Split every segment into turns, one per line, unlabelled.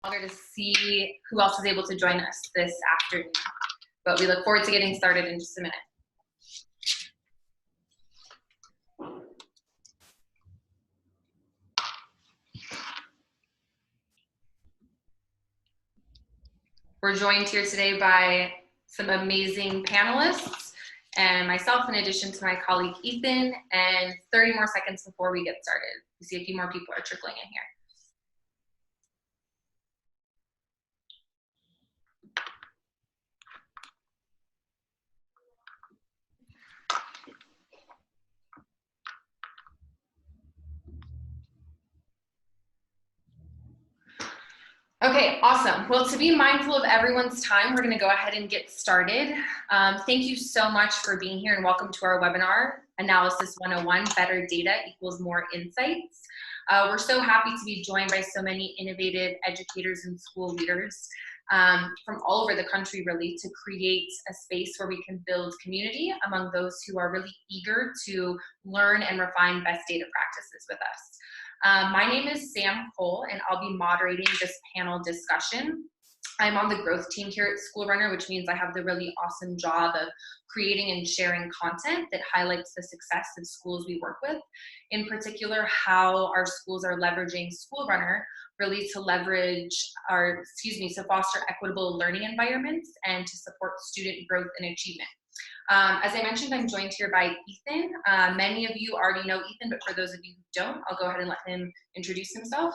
longer to see who else is able to join us this afternoon. But we look forward to getting started in just a minute. We're joined here today by some amazing panelists and myself, in addition to my colleague Ethan, and 30 more seconds before we get started. We see a few more people are trickling in here. Okay, awesome. Well, to be mindful of everyone's time, we're going to go ahead and get started. Thank you so much for being here and welcome to our webinar, Analysis 101, Better Data Equals More Insights. We're so happy to be joined by so many innovative educators and school leaders from all over the country, really, to create a space where we can build community among those who are really eager to learn and refine best data practices with us. My name is Sam Cole, and I'll be moderating this panel discussion. I'm on the growth team here at Schoolrunner, which means I have the really awesome job of creating and sharing content that highlights the success of schools we work with, in particular how our schools are leveraging Schoolrunner really to to foster equitable learning environments and to support student growth and achievement. As I mentioned, I'm joined here by Ethan. Many of you already know Ethan, but for those of you who don't, I'll go ahead and let him introduce himself.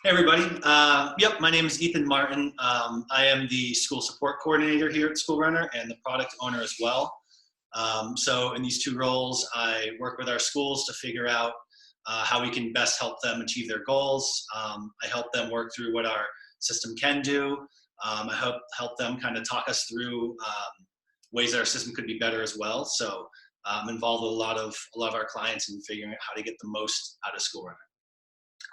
Hey everybody, my name is Ethan Martin. I am the school support coordinator here at Schoolrunner and the product owner as well. So in these two roles, I work with our schools to figure out how we can best help them achieve their goals. I help them work through what our system can do. I help them kind of talk us through ways that our system could be better as well. So I'm involved with a lot of our clients in figuring out how to get the most out of Schoolrunner.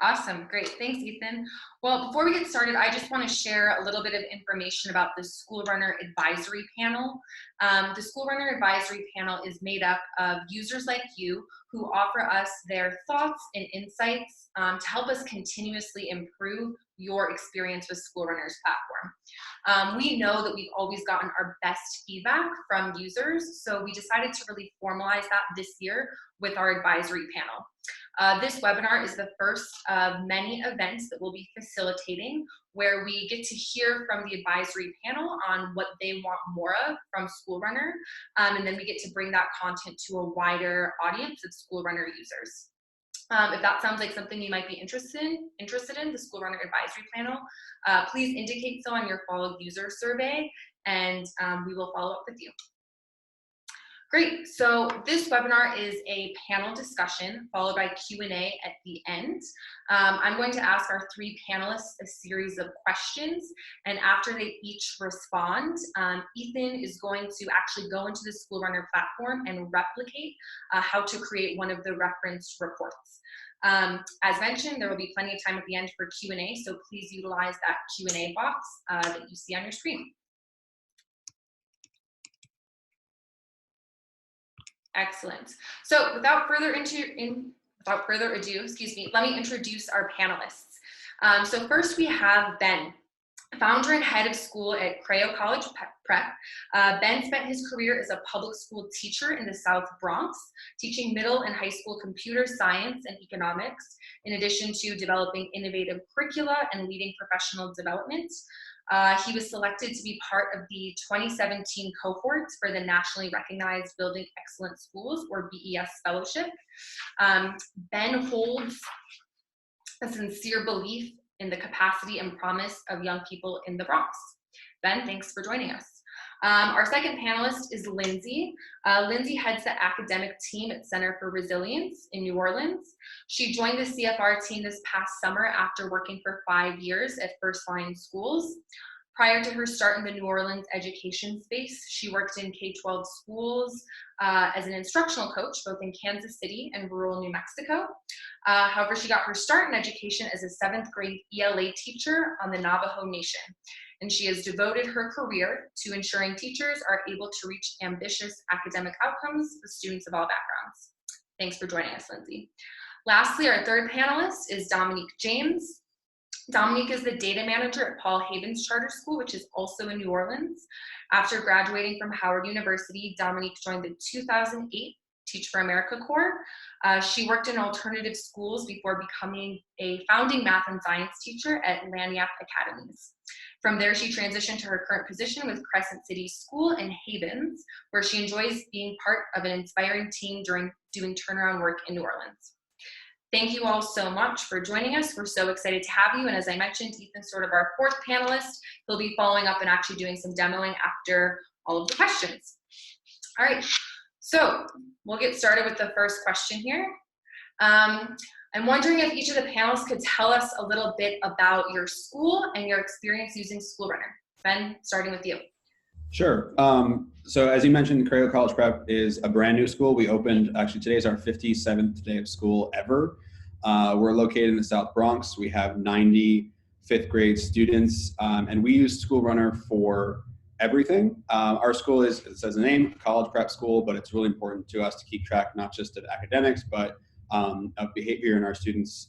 Awesome, great, thanks Ethan. Well, before we get started, I just want to share a little bit of information about the Schoolrunner Advisory Panel. The Schoolrunner Advisory Panel is made up of users like you who offer us their thoughts and insights to help us continuously improve your experience with Schoolrunner's platform. We know that we've always gotten our best feedback from users, so we decided to really formalize that this year with our advisory panel. This webinar is the first of many events that we'll be facilitating where we get to hear from the advisory panel on what they want more of from Schoolrunner, and then we get to bring that content to a wider audience of Schoolrunner users. If that sounds like something you might be interested in, the Schoolrunner Advisory Panel, please indicate so on your fall user survey, and we will follow up with you. Great, so this webinar is a panel discussion followed by Q&A at the end. I'm going to ask our three panelists a series of questions, and after they each respond, Ethan is going to actually go into the Schoolrunner platform and replicate how to create one of the reference reports. As mentioned, there will be plenty of time at the end for Q&A, so please utilize that Q&A box that you see on your screen. Excellent. So without further ado, let me introduce our panelists. So first we have Ben, founder and head of school at Creo College Prep. Ben spent his career as a public school teacher in the South Bronx, teaching middle and high school computer science and economics, in addition to developing innovative curricula and leading professional development. He was selected to be part of the 2017 cohort for the nationally recognized Building Excellent Schools, or BES Fellowship. Ben holds a sincere belief in the capacity and promise of young people in the Bronx. Ben, thanks for joining us. Our second panelist is Lindsay. Lindsay heads the academic team at Center for Resilience in New Orleans. She joined the CFR team this past summer after working for 5 years at First Line Schools. Prior to her start in the New Orleans education space, she worked in K-12 schools as an instructional coach, both in Kansas City and rural New Mexico. However, she got her start in education as a 7th grade ELA teacher on the Navajo Nation. And she has devoted her career to ensuring teachers are able to reach ambitious academic outcomes with students of all backgrounds. Thanks for joining us, Lindsay. Lastly, our third panelist is Dominique James. Dominique is the data manager at Paul Havens Charter School, which is also in New Orleans. After graduating from Howard University, Dominique joined the 2008 Teach for America Corps. She worked in alternative schools before becoming a founding math and science teacher at Laniap Academies. From there, she transitioned to her current position with Crescent City School in Havens, where she enjoys being part of an inspiring team during doing turnaround work in New Orleans. Thank you all so much for joining us. We're so excited to have you. And as I mentioned, Ethan's sort of our fourth panelist. He'll be following up and actually doing some demoing after all of the questions. All right, so we'll get started with the first question here. I'm wondering if each of the panelists could tell us a little bit about your school and your experience using Schoolrunner. Ben, starting with you.
Sure. So as you mentioned, Crayo College Prep is a brand new school. We opened, actually today's our 57th day of school ever. We're located in the South Bronx. We have 90 fifth grade students, and we use Schoolrunner for everything. Our school is, it says the name, a college prep school, but it's really important to us to keep track not just of academics, but of behavior in our students'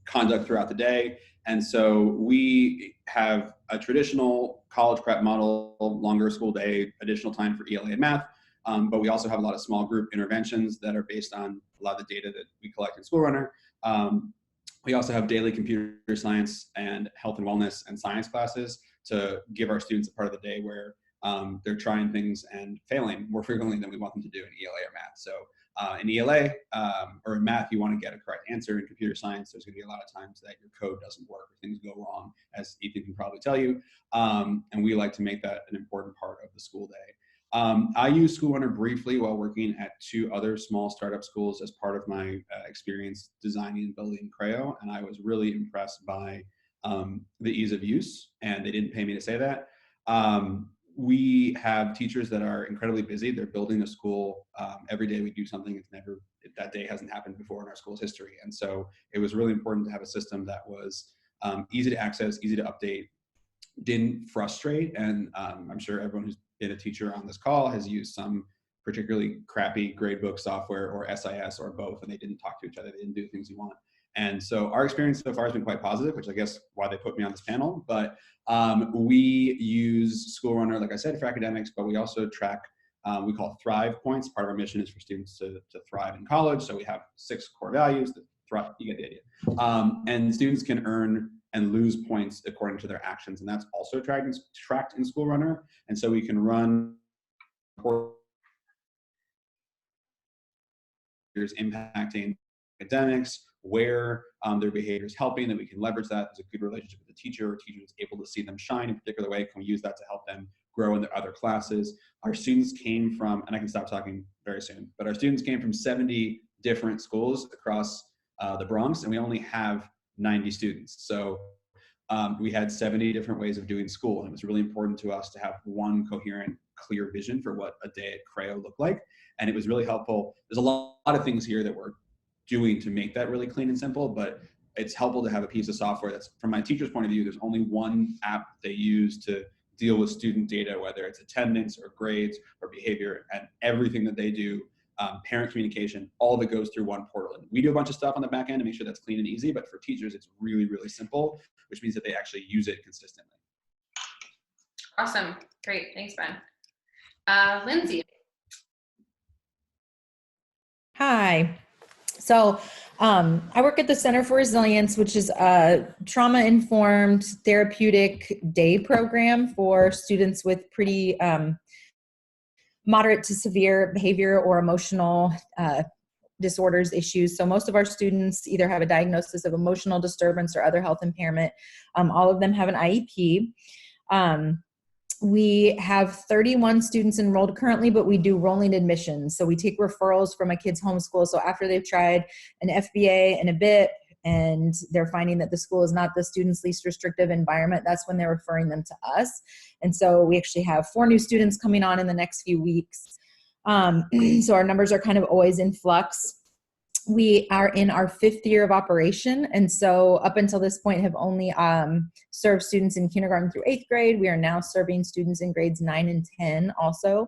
conduct throughout the day. And so we have a traditional college prep model, longer school day, additional time for ELA and math, but we also have a lot of small group interventions that are based on a lot of the data that we collect in Schoolrunner. We also have daily computer science and health and wellness and science classes to give our students a part of the day where they're trying things and failing more frequently than we want them to do in ELA or math. So in ELA or in math, you want to get a correct answer. In computer science, there's going to be a lot of times that your code doesn't work or things go wrong, as Ethan can probably tell you. And we like to make that an important part of the school day. I used Schoolrunner briefly while working at 2 other small startup schools as part of my experience designing and building Crayo, and I was really impressed by the ease of use, and they didn't pay me to say that. We have teachers that are incredibly busy. They're building a school. Every day we do something. That day hasn't happened before in our school's history. And so it was really important to have a system that was easy to access, easy to update, didn't frustrate. And I'm sure everyone who's been a teacher on this call has used some particularly crappy gradebook software or SIS or both, and they didn't talk to each other. They didn't do the things you want. And so our experience so far has been quite positive, which I guess why they put me on this panel. But we use Schoolrunner, like I said, for academics, but we also track, we call Thrive points. Part of our mission is for students to thrive in college. So we have 6 core values that thrive, you get the idea. And students can earn and lose points according to their actions. And that's also tracked in Schoolrunner. And so we can run impacting academics, where their behavior is helping, that we can leverage that as a good relationship with the teacher, or teacher is able to see them shine in a particular way. Can we use that to help them grow in their other classes? Our students came from, and I can stop talking very soon, but our students came from 70 different schools across the Bronx, and we only have 90 students. So we had 70 different ways of doing school, and it was really important to us to have one coherent, clear vision for what a day at Crayo looked like. And it was really helpful. There's a lot of things here that we're doing to make that really clean and simple, but it's helpful to have a piece of software that's, from my teacher's point of view, there's only one app they use to deal with student data, whether it's attendance or grades or behavior, and everything that they do, parent communication, all of it goes through one portal. And we do a bunch of stuff on the back end to make sure that's clean and easy, but for teachers, it's really, really simple, which means that they actually use it consistently.
Awesome, great, thanks, Ben. Lindsay.
Hi. So I work at the Center for Resilience, which is a trauma-informed therapeutic day program for students with pretty moderate to severe behavior or emotional disorders, issues. So most of our students either have a diagnosis of emotional disturbance or other health impairment. All of them have an IEP. We have 31 students enrolled currently, but we do rolling admissions. So we take referrals from a kid's homeschool. So after they've tried an FBA and a BIP, and they're finding that the school is not the student's least restrictive environment, that's when they're referring them to us. And so we actually have 4 new students coming on in the next few weeks. So our numbers are kind of always in flux. We are in our 5th year of operation, and so up until this point have only served students in kindergarten through 8th grade. We are now serving students in grades 9 and 10 also,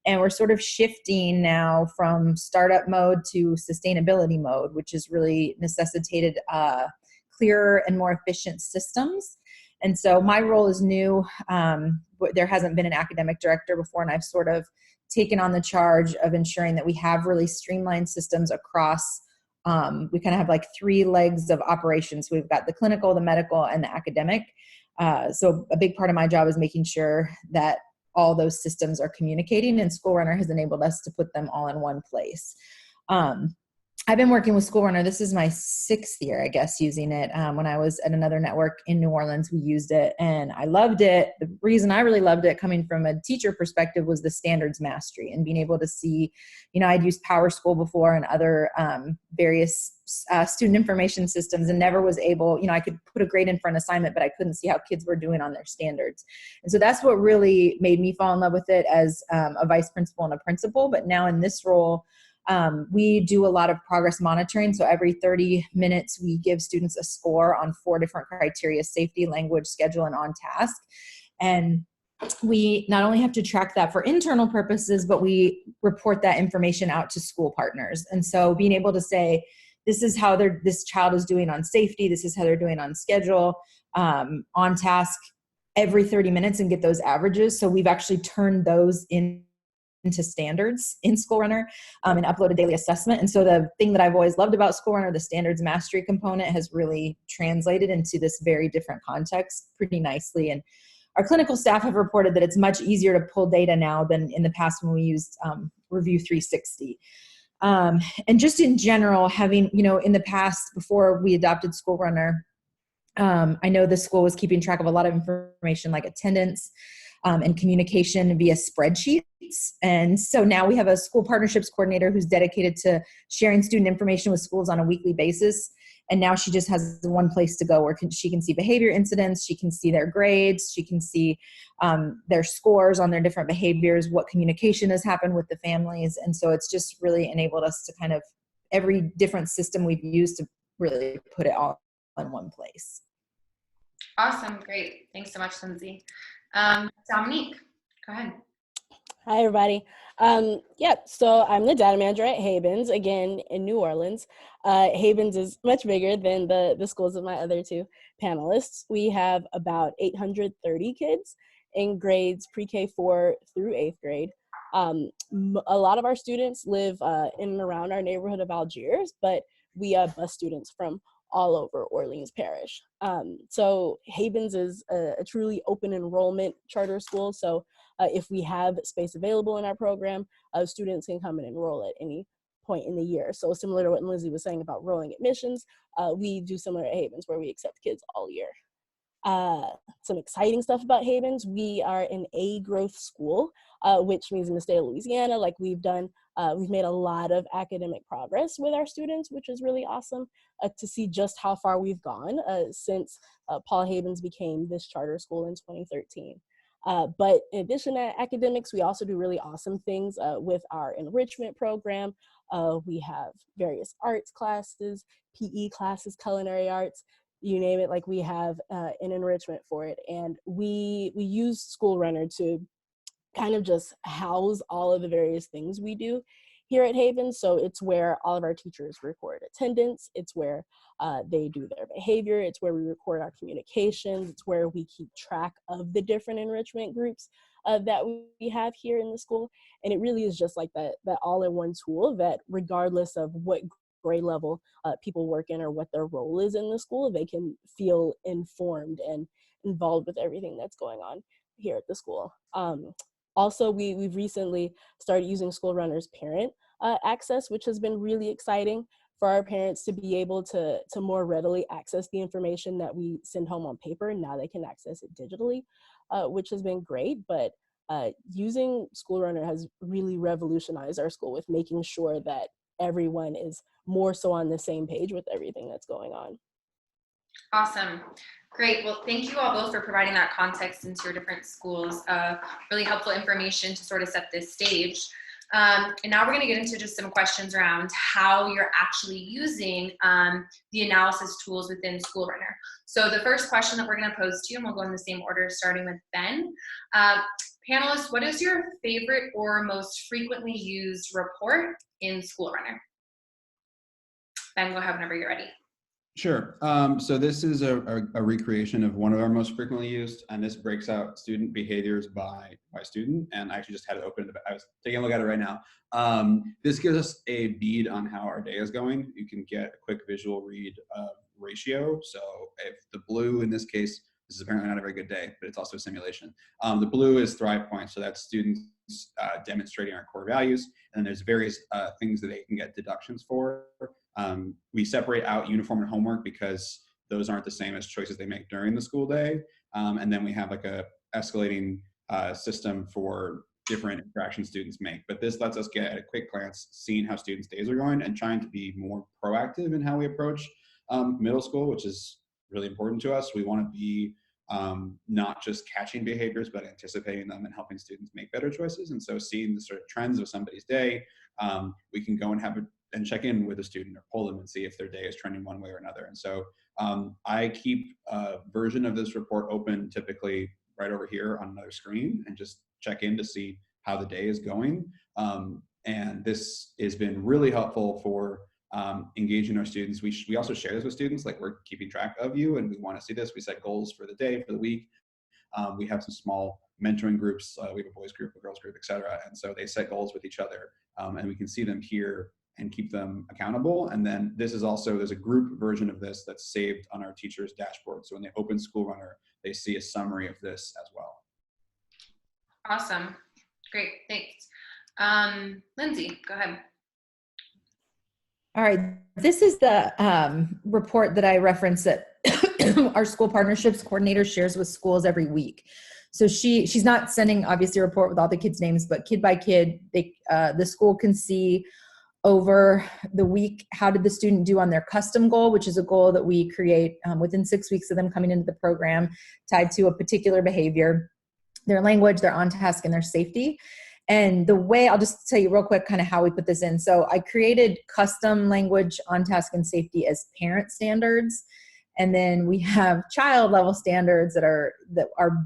and we're sort of shifting now from startup mode to sustainability mode, which has really necessitated clearer and more efficient systems. And so my role is new. There hasn't been an academic director before, and I've sort of taken on the charge of ensuring that we have really streamlined systems across. We kind of have like 3 legs of operations. We've got the clinical, the medical, and the academic. So a big part of my job is making sure that all those systems are communicating, and Schoolrunner has enabled us to put them all in one place. I've been working with Schoolrunner. This is my 6th year, I guess, using it. When I was at another network in New Orleans, we used it and I loved it. The reason I really loved it, coming from a teacher perspective, was the standards mastery and being able to see, I'd used PowerSchool before and other various student information systems, and never was able, I could put a grade in for an assignment, but I couldn't see how kids were doing on their standards. And so that's what really made me fall in love with it as a vice principal and a principal. But now in this role, we do a lot of progress monitoring. So every 30 minutes, we give students a score on 4 different criteria: safety, language, schedule, and on task. And we not only have to track that for internal purposes, but we report that information out to school partners. And so being able to say, this is how this child is doing on safety, this is how they're doing on schedule, on task, every 30 minutes, and get those averages. So we've actually turned those into standards in Schoolrunner, and upload a daily assessment. And so the thing that I've always loved about Schoolrunner, the standards mastery component, has really translated into this very different context pretty nicely. And our clinical staff have reported that it's much easier to pull data now than in the past when we used Review 360. And just in general, having, in the past, before we adopted Schoolrunner, I know the school was keeping track of a lot of information like attendance, and communication via spreadsheets. And so now we have a school partnerships coordinator who's dedicated to sharing student information with schools on a weekly basis. And now she just has one place to go where she can see behavior incidents, she can see their grades, she can see their scores on their different behaviors, what communication has happened with the families. And so it's just really enabled us to kind of, every different system we've used, to really put it all in one place.
Awesome. Great. Thanks so much, Lindsay. Dominique, go ahead.
Hi, everybody. So I'm the data manager at Havens, again, in New Orleans. Havens is much bigger than the schools of my other 2 panelists. We have about 830 kids in grades pre-K 4 through 8th grade. A lot of our students live in and around our neighborhood of Algiers, but we bus students from all over Orleans Parish. So Havens is a truly open enrollment charter school. So if we have space available in our program, students can come and enroll at any point in the year. So similar to what Lindsay was saying about rolling admissions, we do similar at Havens, where we accept kids all year. Some exciting stuff about Havens: we are an A growth school, which means in the state of Louisiana, like we've made a lot of academic progress with our students, which is really awesome to see just how far we've gone since Paul Havens became this charter school in 2013. But in addition to academics, we also do really awesome things with our enrichment program. We have various arts classes, PE classes, culinary arts, you name it. Like, we have an enrichment for it. And we use Schoolrunner to kind of just house all of the various things we do here at Havens. So it's where all of our teachers record attendance. It's where they do their behavior. It's where we record our communications. It's where we keep track of the different enrichment groups that we have here in the school. And it really is just like that all-in-one tool that, regardless of what grade level people work in or what their role is in the school, they can feel informed and involved with everything that's going on here at the school. Also, we've recently started using Schoolrunner's parent access, which has been really exciting for our parents to be able to more readily access the information that we send home on paper. Now they can access it digitally, which has been great. But using Schoolrunner has really revolutionized our school with making sure that everyone is more so on the same page with everything that's going on.
Awesome. Great. Well, thank you all both for providing that context into your different schools. Really helpful information to sort of set this stage. And now we're going to get into just some questions around how you're actually using the analysis tools within Schoolrunner. So the first question that we're going to pose to you, and we'll go in the same order, starting with Ben. Panelists, what is your favorite or most frequently used report in Schoolrunner? Ben, go ahead whenever you're ready.
Sure. So this is a recreation of one of our most frequently used, and this breaks out student behaviors by student. And I actually just had it open. I was taking a look at it right now. This gives us a bead on how our day is going. You can get a quick visual read of ratio. So if the blue, in this case, this is apparently not a very good day, but it's also a simulation. The blue is thrive points, so that's students demonstrating our core values. And there's various things that they can get deductions for. We separate out uniform and homework because those aren't the same as choices they make during the school day. And then we have like a escalating system for different interactions students make. But this lets us get at a quick glance, seeing how students' days are going and trying to be more proactive in how we approach middle school, which is really important to us. We want to be not just catching behaviors, but anticipating them and helping students make better choices. And so seeing the sort of trends of somebody's day, we can go and and check in with a student or pull them and see if their day is trending one way or another. And so I keep a version of this report open typically right over here on another screen and just check in to see how the day is going. And this has been really helpful for engaging our students. We also share this with students, like we're keeping track of you and we want to see this. We set goals for the day, for the week. We have some small mentoring groups. We have a boys group, a girls group, et cetera. And so they set goals with each other and we can see them here and keep them accountable. And then this is also, there's a group version of this that's saved on our teacher's dashboard. So when they open Schoolrunner, they see a summary of this as well.
Awesome. Great. Thanks. Lindsay, go ahead.
All right. This is the report that I referenced that our school partnerships coordinator shares with schools every week. So she's not sending obviously a report with all the kids' names, but kid by kid, the school can see over the week, how did the student do on their custom goal, which is a goal that we create within 6 weeks of them coming into the program, tied to a particular behavior, their language, their on task, and their safety. And the way, I'll just tell you real quick kind of how we put this in. So I created custom language, on task, and safety as parent standards. And then we have child level standards that are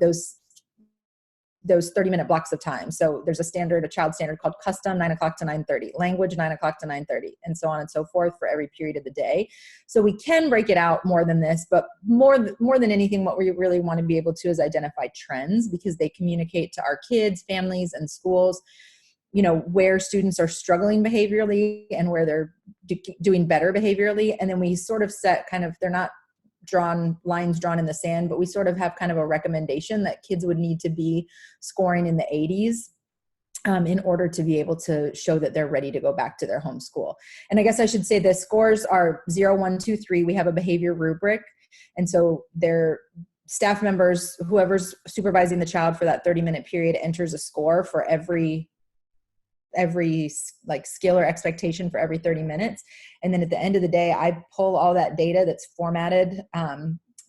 those 30-minute blocks of time. So there's a child standard called custom, 9 o'clock to 9:30, language, 9 o'clock to 9:30, and so on and so forth for every period of the day. So we can break it out more than this, but more than anything, what we really want to be able to is identify trends, because they communicate to our kids, families, and schools, where students are struggling behaviorally and where they're doing better behaviorally. And then we sort of set they're not lines drawn in the sand, but we sort of have kind of a recommendation that kids would need to be scoring in the 80s in order to be able to show that they're ready to go back to their home school. And I guess I should say the scores are 0, 1, 2, 3. We have a behavior rubric. And so their staff members, whoever's supervising the child for that 30-minute period, enters a score for every skill or expectation for every 30 minutes. And then at the end of the day, I pull all that data that's formatted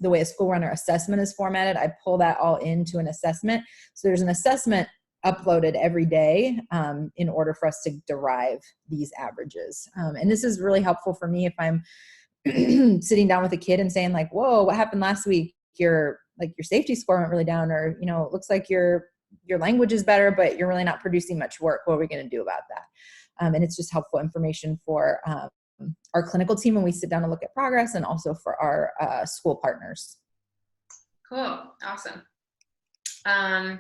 the way a Schoolrunner assessment is formatted. I pull that all into an assessment. So there's an assessment uploaded every day in order for us to derive these averages. And this is really helpful for me if I'm sitting down with a kid and saying like, whoa, what happened last week? Your safety score went really down, or, it looks like your language is better, but you're really not producing much work. What are we going to do about that? And it's just helpful information for our clinical team when we sit down and look at progress, and also for our school partners.
Cool. Awesome. Tony,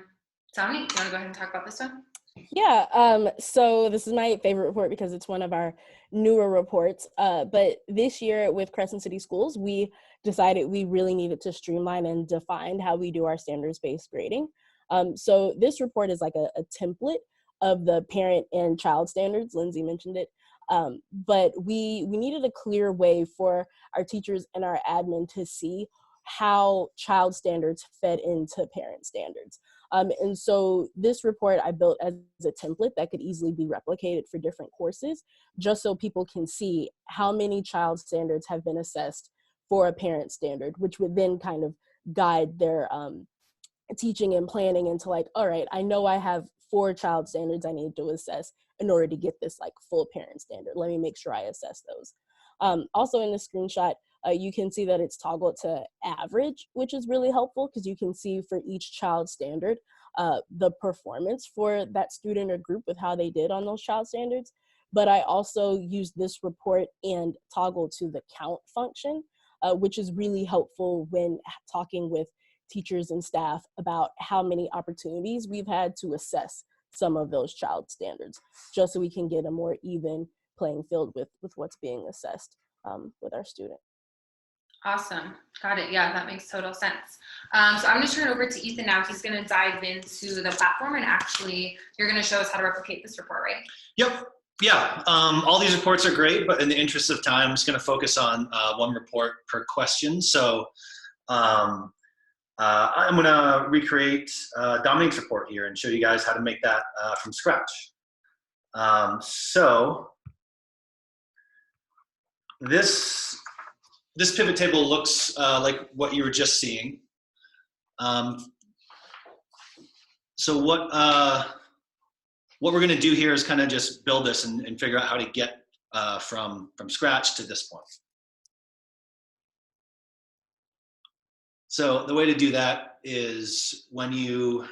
do you want to go ahead and talk about this one?
Yeah, so this is my favorite report because it's one of our newer reports. But this year with Crescent City Schools, we decided we really needed to streamline and define how we do our standards-based grading. So this report is like a template of the parent and child standards. Lindsay mentioned it. But we needed a clear way for our teachers and our admin to see how child standards fed into parent standards. And so this report I built as a template that could easily be replicated for different courses, just so people can see how many child standards have been assessed for a parent standard, which would then kind of guide their teaching and planning into like, all right, I know I have 4 child standards I need to assess in order to get this like full parent standard. Let me make sure I assess those. Also in the screenshot, you can see that it's toggled to average, which is really helpful because you can see for each child standard, the performance for that student or group with how they did on those child standards. But I also use this report and toggle to the count function. which is really helpful when talking with teachers and staff about how many opportunities we've had to assess some of those child standards, just so we can get a more even playing field with what's being assessed with our student.
Awesome. Got it. Yeah, that makes total sense. So I'm going to turn it over to Ethan now. He's going to dive into the platform, and actually you're going to show us how to replicate this report, right?
Yep. Yeah. All these reports are great, but in the interest of time, I'm just going to focus on one report per question. So I'm going to recreate Dominique's report here and show you guys how to make that from scratch. So this pivot table looks like what you were just seeing. So what we're going to do here is kind of just build this and figure out how to get from scratch to this point. So the way to do that is when you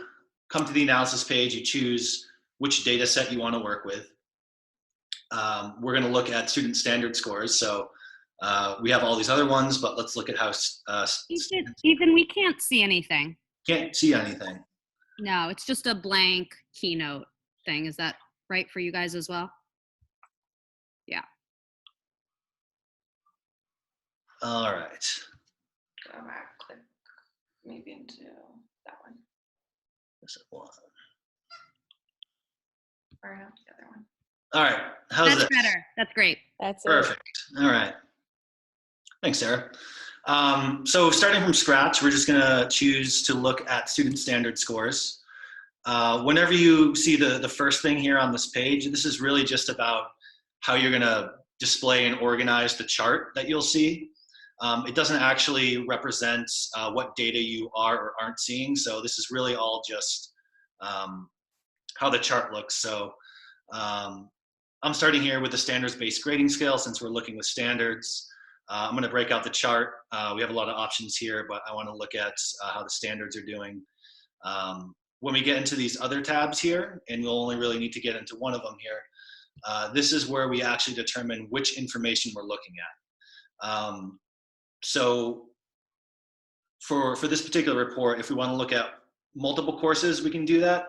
come to the analysis page, you choose which data set you want to work with. We're going to look at student standard scores. So we have all these other ones, but let's look at how
Ethan, we can't see anything.
Can't see anything.
No, it's just a blank keynote thing. Is that right for you guys as well? Yeah.
All right.
Go back, click maybe into that one.
This is one.
Or no, the other one.
All right. How's
That's
this?
better. That's great.
That's
Perfect. All right. Thanks, Sarah. So starting from scratch, we're just going to choose to look at student standard scores. Whenever you see the first thing here on this page, this is really just about how you're going to display and organize the chart that you'll see. It doesn't actually represent what data you are or aren't seeing. So this is really all just how the chart looks. So I'm starting here with the standards-based grading scale since we're looking with standards. I'm going to break out the chart. We have a lot of options here, but I want to look at how the standards are doing. When we get into these other tabs here, and we'll only really need to get into one of them here, this is where we actually determine which information we're looking at. So for this particular report, if we want to look at multiple courses, we can do that.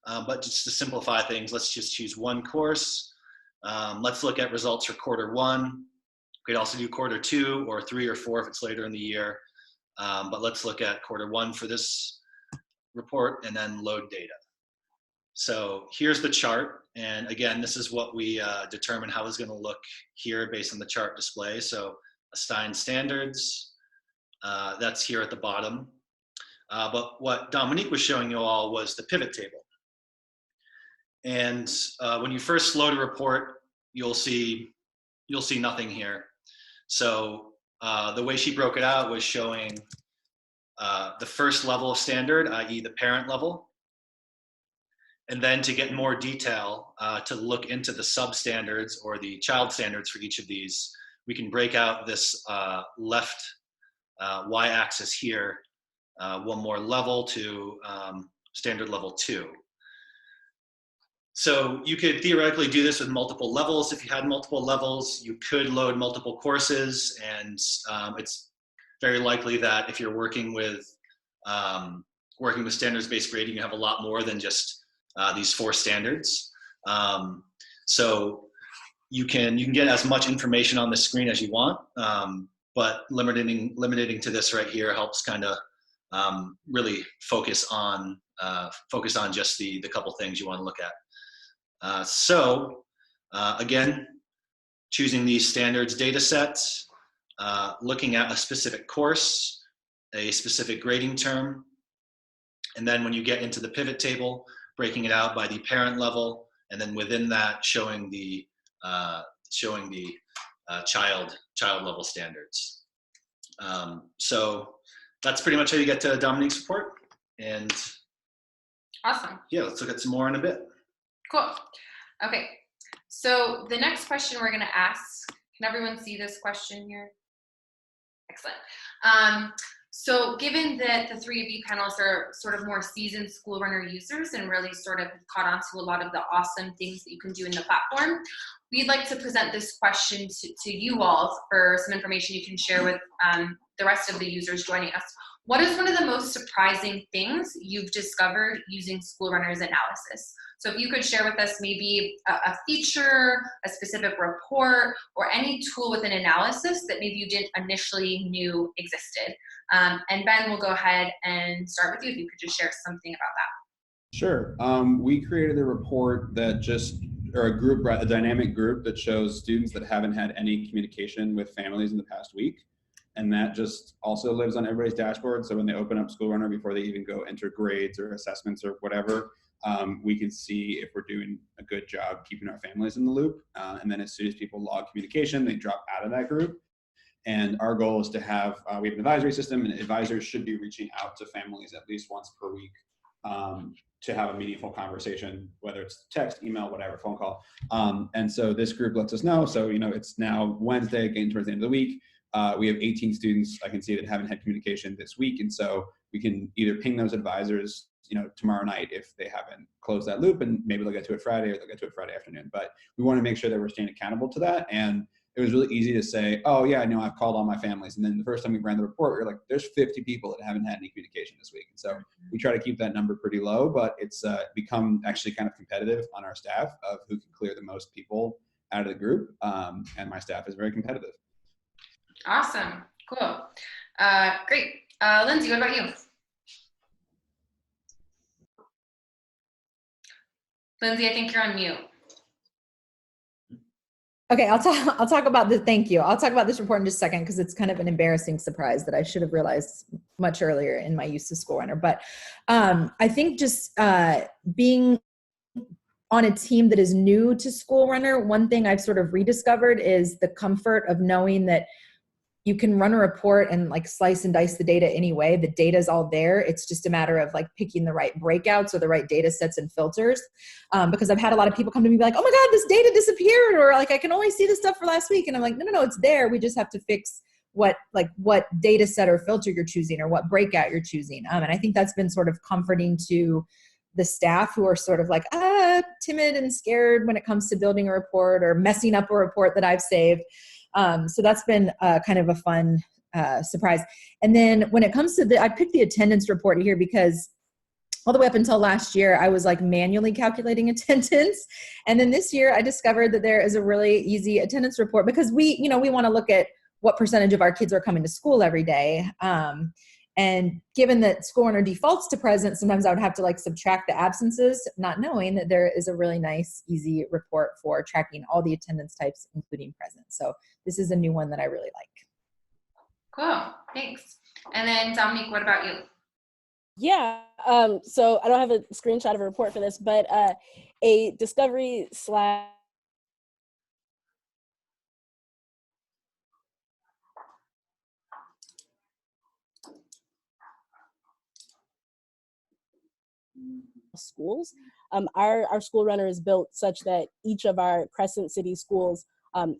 But just to simplify things, let's just choose one course. Let's look at results for quarter one. We could also do quarter two or 3 or 4 if it's later in the year. But let's look at quarter one for this report and then load data. So here's the chart. And again, this is what we determine how it's going to look here based on the chart display. So assigned standards, that's here at the bottom. But what Dominique was showing you all was the pivot table. And when you first load a report, you'll see nothing here. So the way she broke it out was showing the first level of standard, i.e. the parent level. And then to get more detail, to look into the substandards or the child standards for each of these, we can break out this left y-axis here, one more level to standard level 2. So you could theoretically do this with multiple levels. If you had multiple levels, you could load multiple courses, and it's very likely that if you're working with standards-based grading, you have a lot more than just these 4 standards. So you can get as much information on the screen as you want, but limiting to this right here helps kind of really focus on just the couple things you want to look at. Again, choosing these standards data sets, looking at a specific course, a specific grading term, and then when you get into the pivot table, breaking it out by the parent level, and then within that showing the child level standards. So that's pretty much how you get to Dominique's report. And
awesome.
Yeah, let's look at some more in a bit.
Cool. Okay. So the next question we're going to ask, can everyone see this question here? Excellent. So given that the 3 of you panelists are sort of more seasoned Schoolrunner users and really sort of caught on to a lot of the awesome things that you can do in the platform, we'd like to present this question to you all for some information you can share with the rest of the users joining us. What is one of the most surprising things you've discovered using Schoolrunner's analysis? So if you could share with us maybe a feature, a specific report, or any tool within analysis that maybe you didn't initially knew existed. And Ben, we'll go ahead and start with you if you could just share something about that.
Sure. We created a report that or a dynamic group that shows students that haven't had any communication with families in the past week. And that just also lives on everybody's dashboard. So when they open up Schoolrunner, before they even go enter grades or assessments or whatever, we can see if we're doing a good job keeping our families in the loop. And then as soon as people log communication, they drop out of that group. And our goal is to have, we have an advisory system, and advisors should be reaching out to families at least once per week to have a meaningful conversation, whether it's text, email, whatever, phone call. And so this group lets us know. So, it's now Wednesday, getting towards the end of the week. We have 18 students I can see that haven't had communication this week. And so we can either ping those advisors, tomorrow night if they haven't closed that loop, and maybe they'll get to it Friday, or they'll get to it Friday afternoon. But we want to make sure that we're staying accountable to that. And it was really easy to say, oh yeah, I know I've called all my families. And then the first time we ran the report, we were like, there's 50 people that haven't had any communication this week. And so we try to keep that number pretty low, but it's become actually kind of competitive on our staff of who can clear the most people out of the group. And my staff is very competitive.
Awesome. Cool. Great. Lindsay, what about you? Lindsay, I think you're on mute.
Okay, I'll talk about the thank you. I'll talk about this report in just a second because it's kind of an embarrassing surprise that I should have realized much earlier in my use of Schoolrunner. But I think just being on a team that is new to Schoolrunner, one thing I've sort of rediscovered is the comfort of knowing that you can run a report and like slice and dice the data anyway. The data is all there. It's just a matter of like picking the right breakouts or the right data sets and filters. Because I've had a lot of people come to me and be like, oh my God, this data disappeared. Or like, I can only see the stuff for last week. And I'm like, no, it's there. We just have to fix what data set or filter you're choosing or what breakout you're choosing. And I think that's been sort of comforting to the staff who are sort of like, timid and scared when it comes to building a report or messing up a report that I've saved. So that's been kind of a fun surprise. And then when it comes to I picked the attendance report here because all the way up until last year, I was like manually calculating attendance. And then this year I discovered that there is a really easy attendance report because we want to look at what percentage of our kids are coming to school every day. And given that Schoolrunner defaults to present, sometimes I would have to like subtract the absences, not knowing that there is a really nice, easy report for tracking all the attendance types, including present. So this is a new one that I really like.
Cool, thanks. And then Dominique, what about you?
Yeah, so I don't have a screenshot of a report for this, but a discovery / schools. Our Schoolrunner is built such that each of our Crescent City schools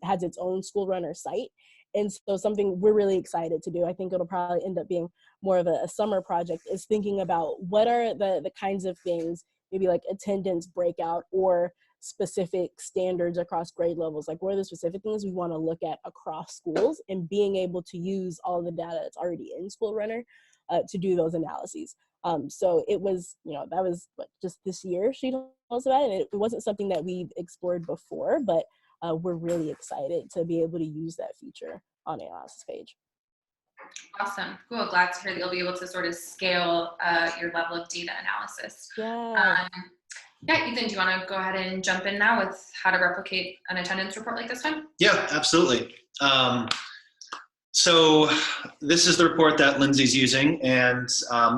has its own Schoolrunner site. And so something we're really excited to do, I think it'll probably end up being more of a summer project, is thinking about what are the kinds of things, maybe like attendance breakout or specific standards across grade levels, like what are the specific things we want to look at across schools, and being able to use all the data that's already in Schoolrunner to do those analyses. So it was, that was just this year she told us about it. It wasn't something that we've explored before, but we're really excited to be able to use that feature on the analysis page.
Awesome. Cool. Glad to hear that you'll be able to sort of scale your level of data analysis.
Yeah.
Yeah, Ethan, do you want to go ahead and jump in now with how to replicate an attendance report like this one?
Yeah, absolutely. So this is the report that Lindsay's using, and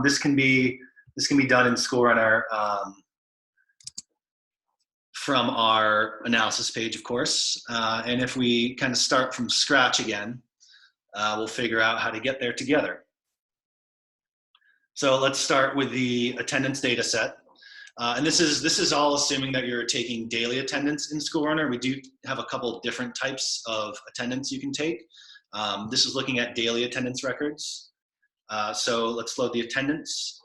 this can be done in Schoolrunner from our analysis page, of course. And if we kind of start from scratch again, we'll figure out how to get there together. So let's start with the attendance data set. And this is all assuming that you're taking daily attendance in Schoolrunner. We do have a couple of different types of attendance you can take. This is looking at daily attendance records. So let's load the attendance.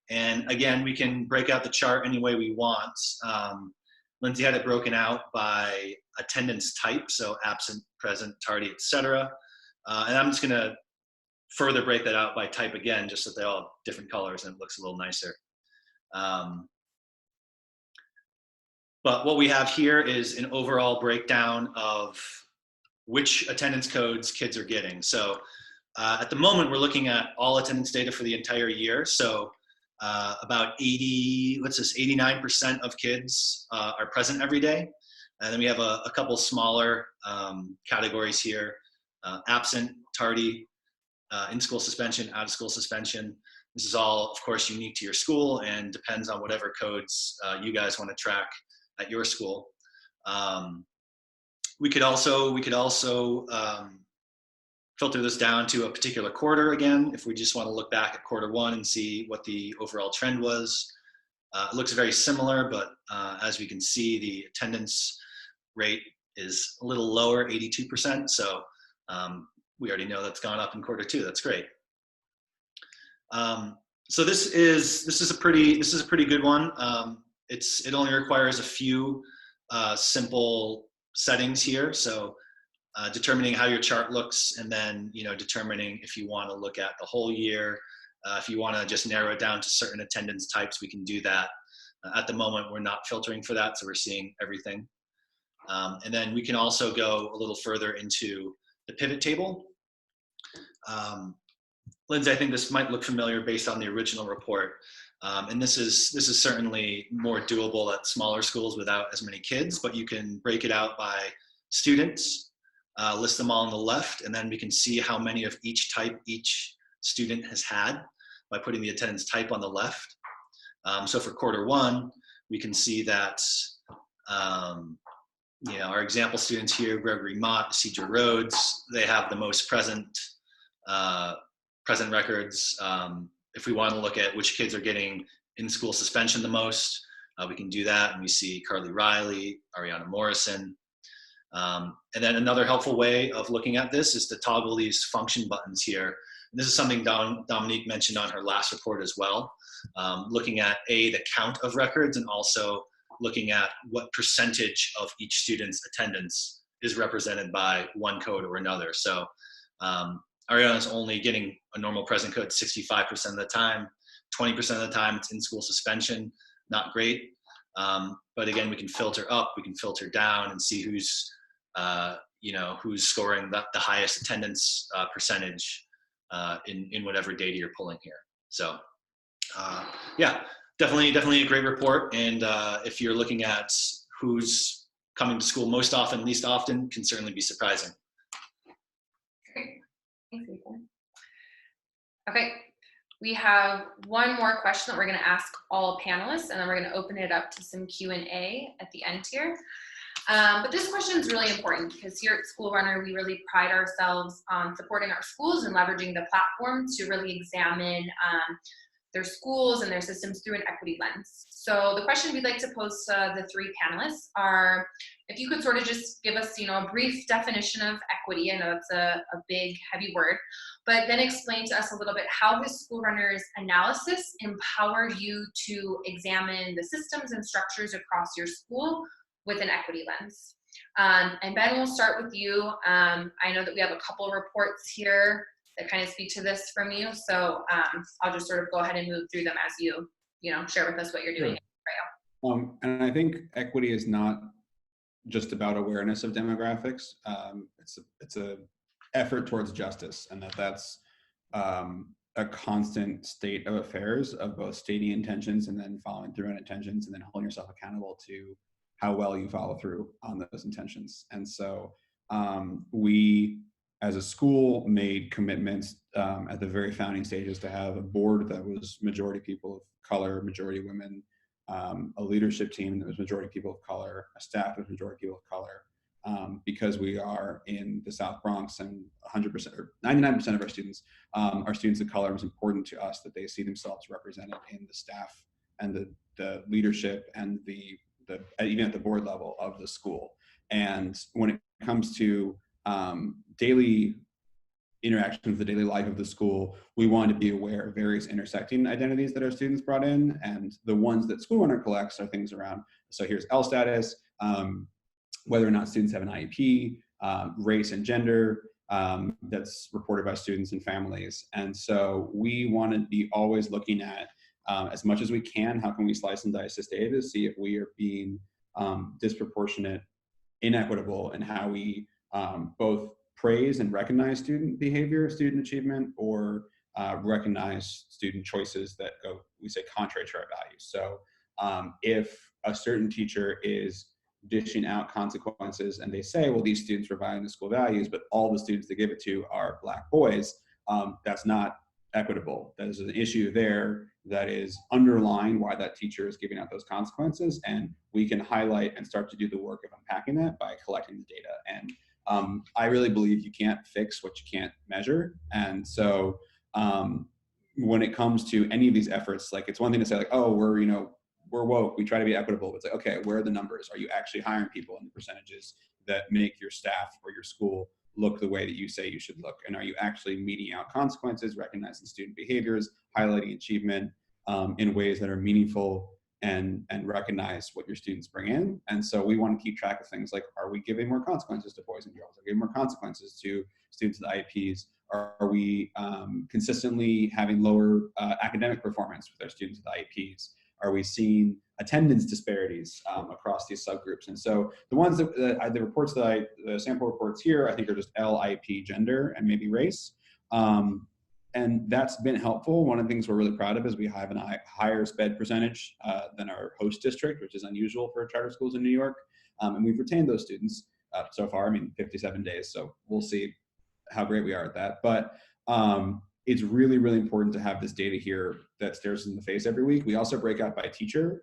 And again, we can break out the chart any way we want. Lindsay had it broken out by attendance type, so absent, present, tardy, etc. And I'm just going to further break that out by type again, just so they all have different colors and it looks a little nicer. But what we have here is an overall breakdown of which attendance codes kids are getting. So at the moment, we're looking at all attendance data for the entire year. So about 89% of kids are present every day. And then we have a couple smaller categories here, absent, tardy, in-school suspension, out-of-school suspension. This is all, of course, unique to your school and depends on whatever codes you guys want to track at your school. We could also filter this down to a particular quarter again, if we just want to look back at quarter 1 and see what the overall trend was. It looks very similar, but as we can see, the attendance rate is a little lower, 82%. So we already know that's gone up in quarter 2. That's great. So this is a pretty good one. It only requires a few simple settings here. So determining how your chart looks, and then determining if you want to look at the whole year. If you want to just narrow it down to certain attendance types, we can do that. At the moment, we're not filtering for that, so we're seeing everything. And then we can also go a little further into the pivot table. Lindsay, I think this might look familiar based on the original report. And this is certainly more doable at smaller schools without as many kids, but you can break it out by students, list them all on the left, and then we can see how many of each type each student has had by putting the attendance type on the left. So for quarter 1, we can see that our example students here, Gregory Mott, Cedar Rhodes, they have the most present records. If we want to look at which kids are getting in-school suspension the most, we can do that, and we see Carly Riley, Ariana Morrison. And then another helpful way of looking at this is to toggle these function buttons here. And this is something Dominique mentioned on her last report as well, looking at the count of records, and also looking at what percentage of each student's attendance is represented by one code or another. So Ariana's only getting a normal present code 65% of the time, 20% of the time it's in-school suspension, not great. But again, we can filter up, we can filter down, and see who's scoring the highest attendance percentage in whatever data you're pulling here. So yeah, definitely a great report. And if you're looking at who's coming to school most often, least often, can certainly be surprising.
Great. Thanks, Ethan. Okay, we have one more question that we're going to ask all panelists, and then we're going to open it up to some Q&A at the end here. But this question is really important because here at Schoolrunner, we really pride ourselves on supporting our schools and leveraging the platform to really examine their schools and their systems through an equity lens. So the question we'd like to pose to the 3 panelists are, if you could sort of just give us, a brief definition of equity. I know that's a big, heavy word, but then explain to us a little bit how has Schoolrunner's analysis empowered you to examine the systems and structures across your school with an equity lens. And Ben, we'll start with you. I know that we have a couple reports here that kind of speak to this from you. So I'll just sort of go ahead and move through them as you share with us what you're doing.
Sure. And I think equity is not just about awareness of demographics. It's a effort towards justice, and that's a constant state of affairs of both stating intentions and then following through on intentions, and then holding yourself accountable to how well you follow through on those intentions. And so we, as a school, made commitments at the very founding stages to have a board that was majority people of color, majority women, a leadership team that was majority people of color, a staff that was majority people of color, because we are in the South Bronx, and 100% or 99% of our students are students of color. It was important to us that they see themselves represented in the staff and the leadership and even at the board level of the school. And when it comes to daily interaction with the daily life of the school, we want to be aware of various intersecting identities that our students brought in. And the ones that Schoolrunner collects are things around, so here's L status, whether or not students have an IEP, race and gender, that's reported by students and families. And so we want to be always looking at, as much as we can, how can we slice and dice this data to see if we are being disproportionate, inequitable in how we both praise and recognize student behavior, student achievement, or recognize student choices that go, we say, contrary to our values. So if a certain teacher is dishing out consequences and they say, well, these students are violating the school values, but all the students they give it to are Black boys, that's not equitable. There's an issue there that is underlying why that teacher is giving out those consequences, and we can highlight and start to do the work of unpacking that by collecting the data. And I really believe you can't fix what you can't measure. And so when it comes to any of these efforts, like, it's one thing to say, like, oh, we're woke, we try to be equitable. It's like, okay, where are the numbers? Are you actually hiring people in the percentages that make your staff or your school look the way that you say you should look? And are you actually meting out consequences, recognizing student behaviors, highlighting achievement in ways that are meaningful and recognize what your students bring in? And so we want to keep track of things like, are we giving more consequences to boys and girls? Are we giving more consequences to students with IEPs? Are we consistently having lower academic performance with our students with IEPs? Are we seeing attendance disparities across these subgroups? And so the ones the reports that the sample reports here, I think, are just L, IEP, gender, and maybe race. And that's been helpful. One of the things we're really proud of is we have a higher SPED percentage than our host district, which is unusual for charter schools in New York. And we've retained those students so far, 57 days. So we'll see how great we are at that. But it's really, really important to have this data here that stares us in the face every week. We also break out by teacher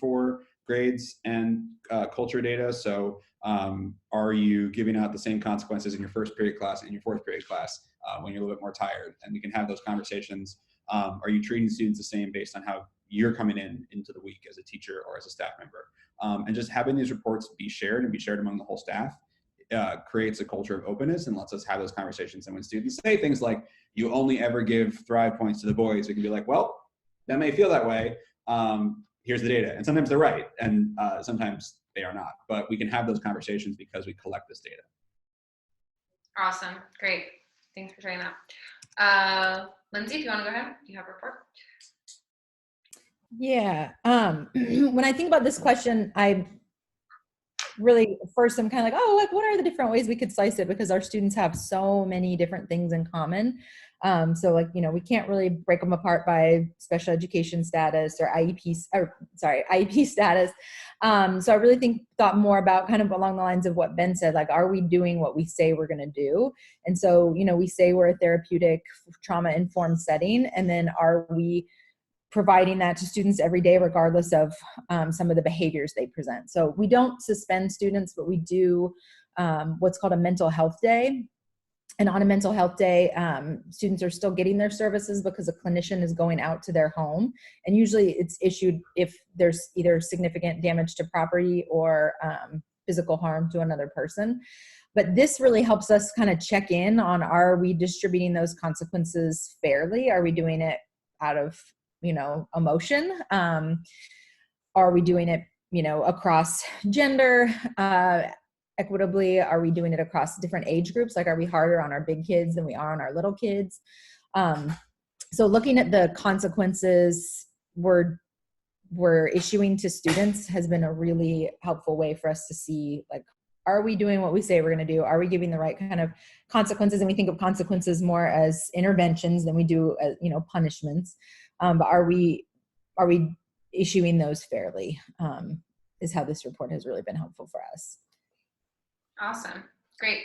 for grades and culture data. So are you giving out the same consequences in your first period class and your fourth period class when you're a little bit more tired? And we can have those conversations. Are you treating students the same based on how you're coming into the week as a teacher or as a staff member? And just having these reports be shared and be shared among the whole staff creates a culture of openness and lets us have those conversations. And when students say things like, you only ever give Thrive points to the boys, we can be like, well, that may feel that way. Here's the data. And sometimes they're right, and sometimes they are not. But we can have those conversations because we collect this data.
Awesome. Great. Thanks for sharing that. Lindsay, if you want to go ahead, do you have a report?
Yeah. When I think about this question, I really, first, I'm kind of like, oh, like, what are the different ways we could slice it? Because our students have so many different things in common. So, like, we can't really break them apart by special education status or IEP status. So I really thought more about kind of along the lines of what Ben said, like, are we doing what we say we're going to do? And so, we say we're a therapeutic, trauma-informed setting, and then are we providing that to students every day, regardless of some of the behaviors they present. So we don't suspend students, but we do what's called a mental health day. And on a mental health day, students are still getting their services because a clinician is going out to their home. And usually it's issued if there's either significant damage to property or physical harm to another person. But this really helps us kind of check in on, are we distributing those consequences fairly? Are we doing it out of emotion? Are we doing it, across gender, equitably? Are we doing it across different age groups? Like, are we harder on our big kids than we are on our little kids? So looking at the consequences we're issuing to students has been a really helpful way for us to see, like, are we doing what we say we're going to do? Are we giving the right kind of consequences? And we think of consequences more as interventions than we do as, punishments. But are we issuing those fairly? Is how this report has really been helpful for us.
Awesome. Great.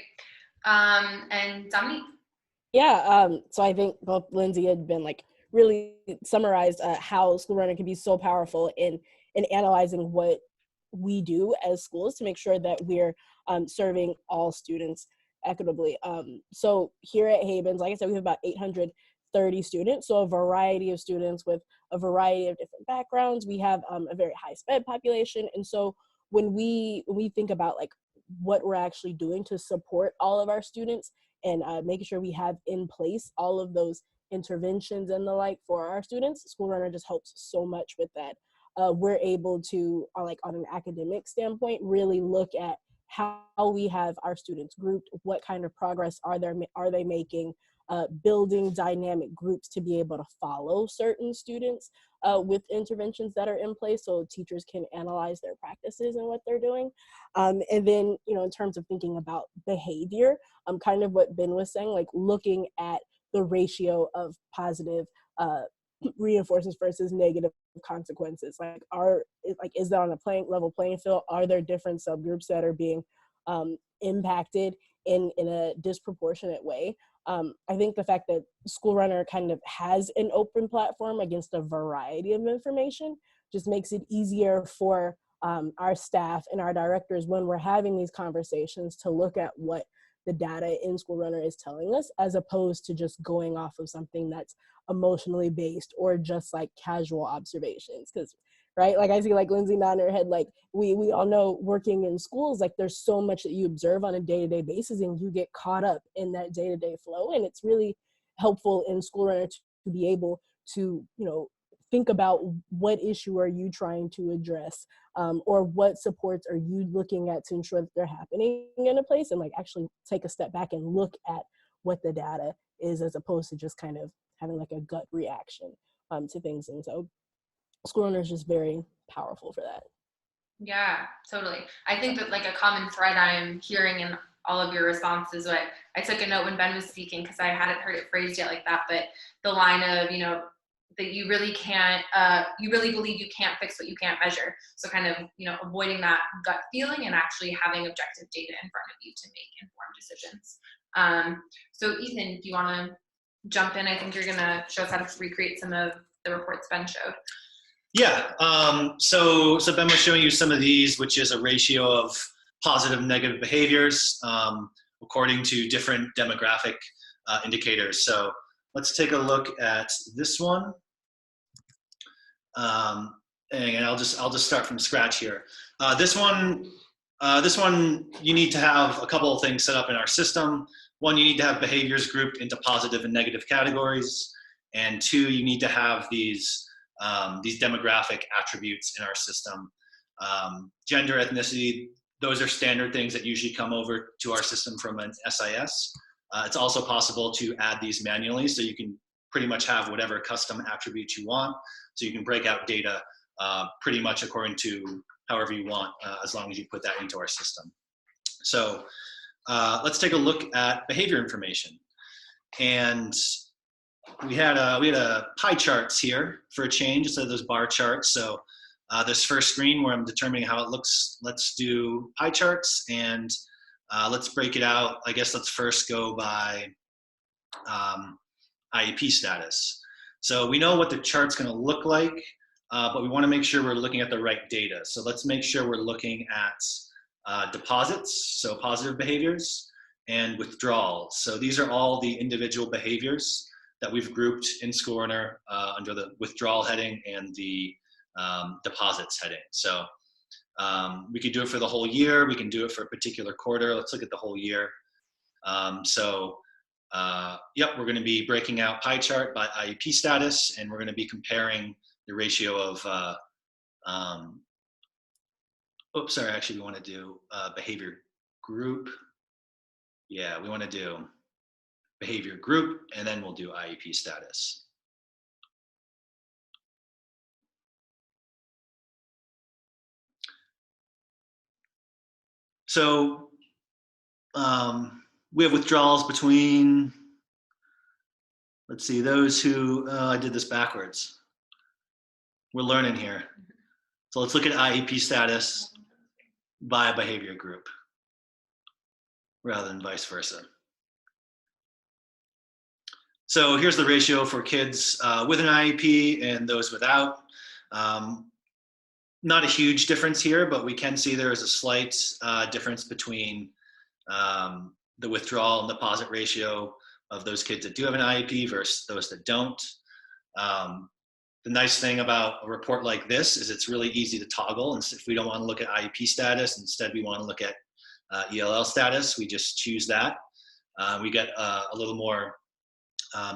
And Dominique?
Yeah, so I think both Lindsay had been really summarized how Schoolrunner can be so powerful in analyzing what we do as schools to make sure that we're serving all students equitably. So here at Havens, like I said, we have about 830 students, so a variety of students with a variety of different backgrounds. We have a very high SPED population, and so when we think about what we're actually doing to support all of our students and making sure we have in place all of those interventions and the like for our students. Schoolrunner just helps so much with that. We're able to, like on an academic standpoint, really look at how we have our students grouped, what kind of progress are they making, building dynamic groups to be able to follow certain students with interventions that are in place, so teachers can analyze their practices and what they're doing. And then, in terms of thinking about behavior, kind of what Ben was saying, like looking at the ratio of positive reinforcements versus negative consequences. Is that on a level playing field? Are there different subgroups that are being impacted in a disproportionate way? I think the fact that Schoolrunner kind of has an open platform against a variety of information just makes it easier for our staff and our directors, when we're having these conversations, to look at what the data in Schoolrunner is telling us, as opposed to just going off of something that's emotionally based or just like casual observations. Because right, like I see like Lindsay nodding her head, like we all know, working in schools, like there's so much that you observe on a day-to-day basis and you get caught up in that day-to-day flow. And it's really helpful in Schoolrunner to be able to, think about what issue are you trying to address, or what supports are you looking at to ensure that they're happening in a place, and like actually take a step back and look at what the data is, as opposed to just kind of having like a gut reaction to things. And so Schoolrunner is just very powerful for that.
Yeah, totally. I think that like a common thread I'm hearing in all of your responses, what I took a note when Ben was speaking, because I hadn't heard it phrased yet like that, but the line of, that you really can't, you really believe you can't fix what you can't measure. So kind of, avoiding that gut feeling and actually having objective data in front of you to make informed decisions. So Ethan, do you want to jump in? I think you're going to show us how to recreate some of the reports Ben showed.
Yeah, so Ben was showing you some of these, which is a ratio of positive and negative behaviors according to different demographic indicators. So let's take a look at this one. And I'll just start from scratch here. This one, you need to have a couple of things set up in our system. One, you need to have behaviors grouped into positive and negative categories. And two, you need to have these demographic attributes in our system. Gender, ethnicity, those are standard things that usually come over to our system from an SIS. It's also possible to add these manually, so you can pretty much have whatever custom attributes you want. So you can break out data pretty much according to however you want, as long as you put that into our system. So let's take a look at behavior information. And we had a pie charts here for a change, so those bar charts. So this first screen where I'm determining how it looks, let's do pie charts, and let's break it out. I guess let's first go by IEP status. So we know what the chart's going to look like, but we want to make sure we're looking at the right data. So let's make sure we're looking at deposits, so positive behaviors, and withdrawals. So these are all the individual behaviors that we've grouped in Schoolrunner under the withdrawal heading and the deposits heading. So we could do it for the whole year. We can do it for a particular quarter. Let's look at the whole year. Yep, we're going to be breaking out pie chart by IEP status, and we're going to be comparing the ratio of, actually we want to do behavior group. Yeah, we want to do behavior group, and then we'll do IEP status. So we have withdrawals between, let's see, those who, I did this backwards. We're learning here. So let's look at IEP status by behavior group rather than vice versa. So here's the ratio for kids with an IEP and those without. Not a huge difference here, but we can see there is a slight difference between the withdrawal and deposit ratio of those kids that do have an IEP versus those that don't. The nice thing about a report like this is it's really easy to toggle. And if we don't want to look at IEP status, instead we want to look at ELL status, we just choose that. We get a little more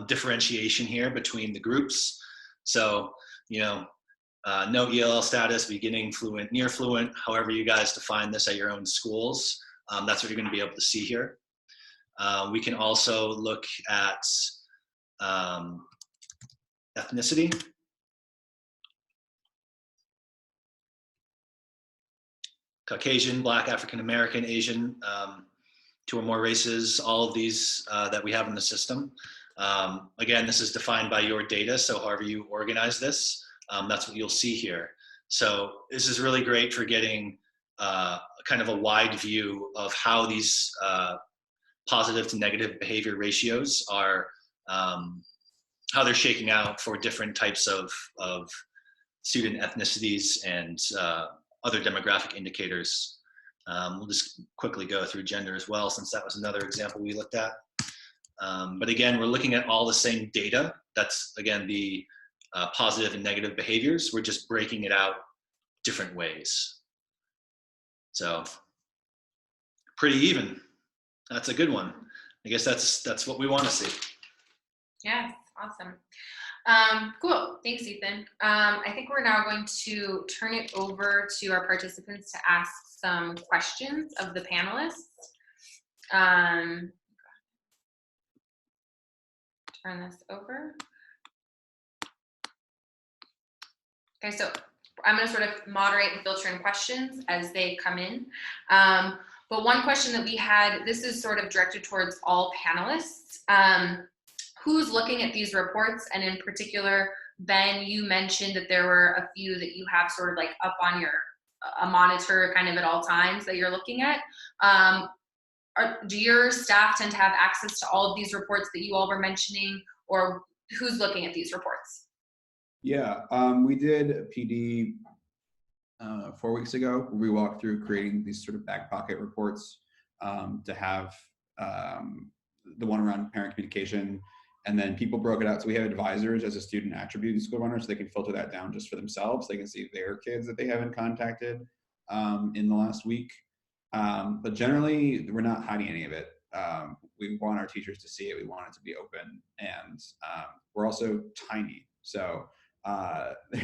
differentiation here between the groups. So, no ELL status, beginning fluent, near fluent, however you guys define this at your own schools. That's what you're going to be able to see here. We can also look at ethnicity. Caucasian, Black, African American, Asian, 2 or more races, all of these that we have in the system. Again, this is defined by your data, so however you organize this, that's what you'll see here. So this is really great for getting kind of a wide view of how these positive to negative behavior ratios are, how they're shaking out for different types of student ethnicities and other demographic indicators. We'll just quickly go through gender as well, since that was another example we looked at. But again, we're looking at all the same data. That's, again, the positive and negative behaviors. We're just breaking it out different ways. So pretty even. That's a good one. I guess that's what we want to see.
Yeah, awesome. Cool. Thanks, Ethan. I think we're now going to turn it over to our participants to ask some questions of the panelists. Turn this over. Okay, so I'm going to sort of moderate and filter in questions as they come in. But one question that we had, this is sort of directed towards all panelists. Who's looking at these reports? And in particular, Ben, you mentioned that there were a few that you have sort of like up on your a monitor kind of at all times that you're looking at. Do your staff tend to have access to all of these reports that you all were mentioning, or who's looking at these reports?
Yeah, we did a PD 4 weeks ago. We walked through creating these sort of back pocket reports to have the one around parent communication, and then people broke it out. So we have advisors as a student attribute in Schoolrunner, so they can filter that down just for themselves. They can see their kids that they haven't contacted in the last week. But generally, we're not hiding any of it. We want our teachers to see it. We want it to be open, and we're also tiny. So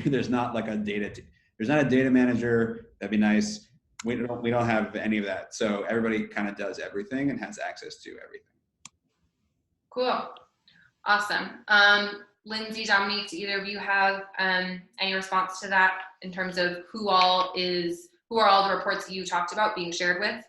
there's not like a there's not a data manager. That'd be nice. We don't have any of that. So everybody kind of does everything and has access to everything.
Cool. Awesome. Lindsay, Dominique, do either of you have any response to that in terms of who are all the reports that you talked about being shared with?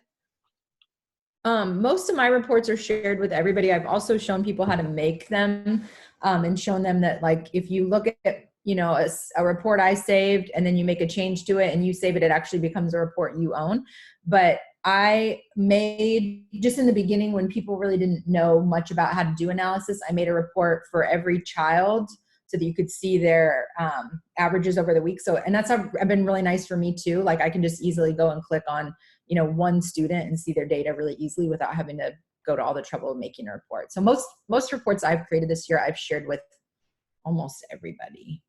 Most of my reports are shared with everybody. I've also shown people how to make them and shown them that, like, if you look at, a report I saved and then you make a change to it and you save it, it actually becomes a report you own. But I made, just in the beginning when people really didn't know much about how to do analysis, I made a report for every child so that you could see their averages over the week. So, and that's been really nice for me too. Like, I can just easily go and click on, one student and see their data really easily without having to go to all the trouble of making a report. So most reports I've created this year, I've shared with almost everybody.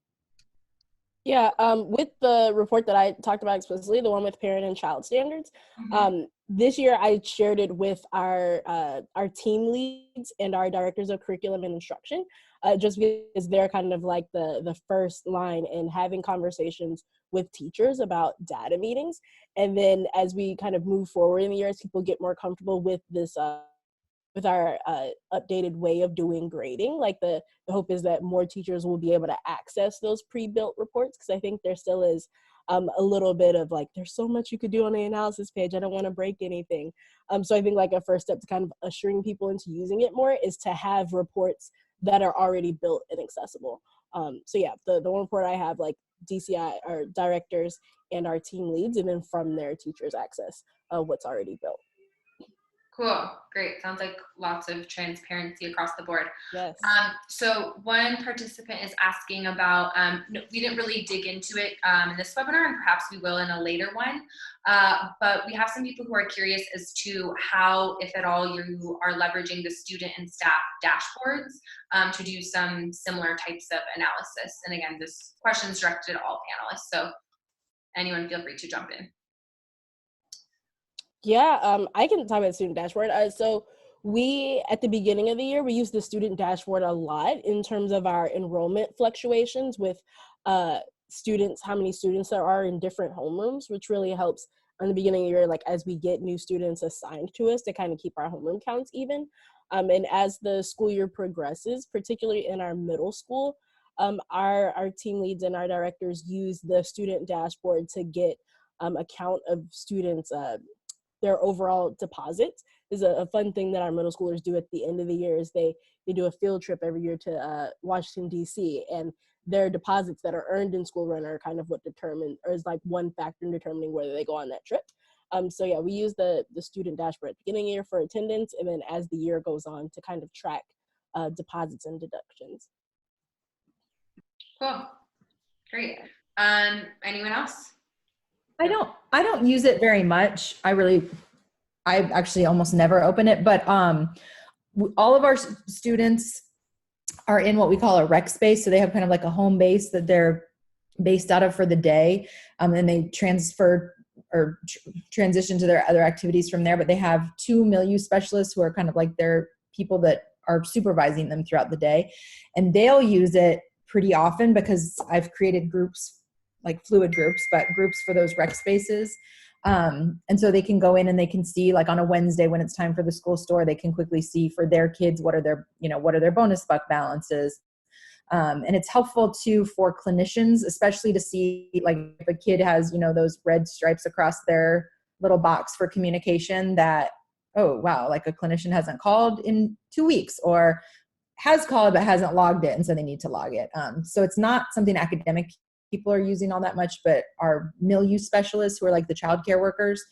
Yeah, with the report that I talked about explicitly, the one with parent and child standards, this year I shared it with our team leads and our directors of curriculum and instruction, just because they're kind of like the first line in having conversations with teachers about data meetings. And then as we kind of move forward in the year, as people get more comfortable with this, with our updated way of doing grading, like the hope is that more teachers will be able to access those pre-built reports, because I think there still is a little bit of like, there's so much you could do on the analysis page, I don't want to break anything. So I think like a first step to kind of ushering people into using it more is to have reports that are already built and accessible. So yeah, the one report I have, like DCI, our directors and our team leads, and then from their teachers access what's already built.
Cool. Great. Sounds like lots of transparency across the board.
Yes.
So one participant is asking about, we didn't really dig into it in this webinar, and perhaps we will in a later one, but we have some people who are curious as to how, if at all, you are leveraging the student and staff dashboards to do some similar types of analysis. And again, this question is directed at all panelists, so anyone feel free to jump in.
Yeah, I can talk about the student dashboard. So We, at the beginning of the year, we use the student dashboard a lot in terms of our enrollment fluctuations with students, how many students there are in different homerooms, which really helps on the beginning of the year, like as we get new students assigned to us to kind of keep our homeroom counts even. And as the school year progresses, particularly in our middle school, our team leads and our directors use the student dashboard to get a count of students, their overall deposits. Is a fun thing that our middle schoolers do at the end of the year is they do a field trip every year to Washington, D.C., and their deposits that are earned in Schoolrunner are kind of what determine, or is like one factor in determining whether they go on that trip. So yeah, we use the student dashboard at the beginning of the year for attendance, and then as the year goes on to kind of track deposits and deductions.
Cool. Great. Anyone else?
I don't use it very much. I actually almost never open it, but all of our students are in what we call a rec space. So they have kind of like a home base that they're based out of for the day. And they transfer or transition to their other activities from there. But they have 2 milieu specialists who are kind of like their people that are supervising them throughout the day. And they'll use it pretty often because I've created groups, like fluid groups, but groups for those rec spaces. And so they can go in and they can see, like on a Wednesday when it's time for the school store, they can quickly see for their kids what are their bonus buck balances. And it's helpful too for clinicians, especially to see like if a kid has, those red stripes across their little box for communication that, oh wow, like a clinician hasn't called in 2 weeks or has called but hasn't logged it, and so they need to log it. So it's not something academic people are using all that much, but our milieu specialists who are like the child care workers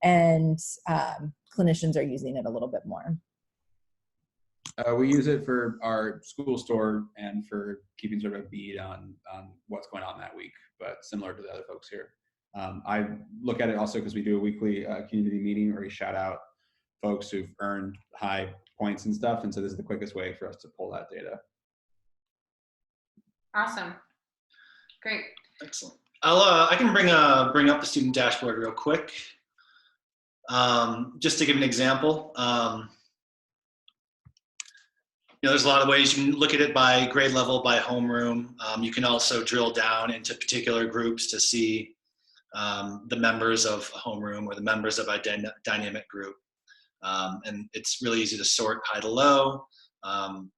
and clinicians are using it a little bit more.
We use it for our school store and for keeping sort of a bead on what's going on that week, but similar to the other folks here. I look at it also because we do a weekly community meeting where we shout out folks who've earned high points and stuff, and so this is the quickest way for us to pull that data.
Awesome. Great.
Excellent. I can bring up the student dashboard real quick. Just to give an example, there's a lot of ways you can look at it by grade level, by homeroom. You can also drill down into particular groups to see the members of a homeroom or the members of a dynamic group. And it's really easy to sort high to low.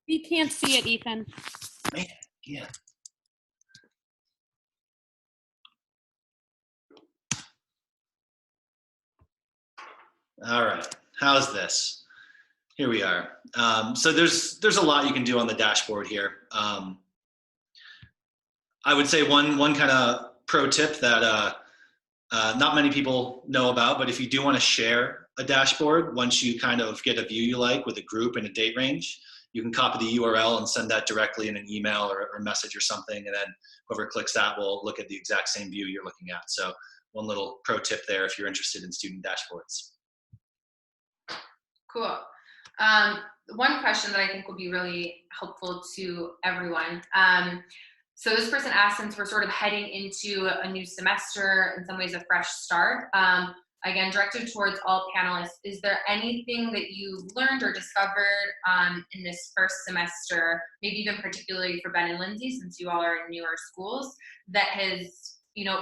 We can't see it, Ethan.
Man, yeah. All right, how's this? Here we are. So there's a lot you can do on the dashboard here. I would say one kind of pro tip that not many people know about, but if you do want to share a dashboard, once you kind of get a view you like with a group and a date range, you can copy the URL and send that directly in an email or message or something, and then whoever clicks that will look at the exact same view you're looking at. So one little pro tip there if you're interested in student dashboards.
Cool. One question that I think will be really helpful to everyone. So this person asked, since we're sort of heading into a new semester, in some ways a fresh start, again, directed towards all panelists, is there anything that you learned or discovered in this first semester, maybe even particularly for Ben and Lindsay, since you all are in newer schools, that has,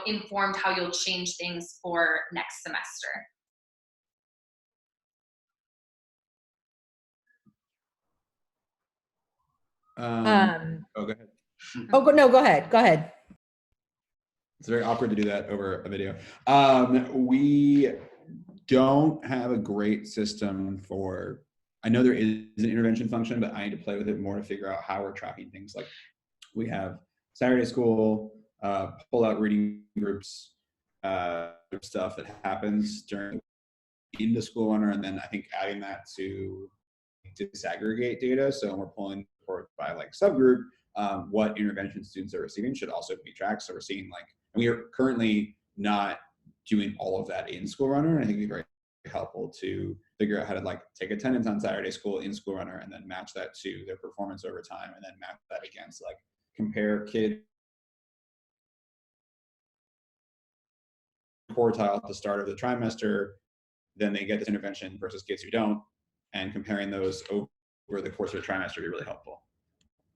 informed how you'll change things for next semester?
Go ahead.
No, go ahead.
It's very awkward to do that over a video. We don't have a great system for, I know there is an intervention function, but I need to play with it more to figure out how we're tracking things. Like we have Saturday school, pull out reading groups, stuff that happens during in the Schoolrunner, and then I think adding that to disaggregate data. So we're pulling reports by like subgroup, what intervention students are receiving should also be tracked. So we're seeing like, we are currently not doing all of that in Schoolrunner. And I think it'd be very helpful to figure out how to like take attendance on Saturday school in Schoolrunner and then match that to their performance over time, and then map that against like compare kid quartile at the start of the trimester, then they get this intervention versus kids who don't. and comparing those over the course of a trimester would be really helpful.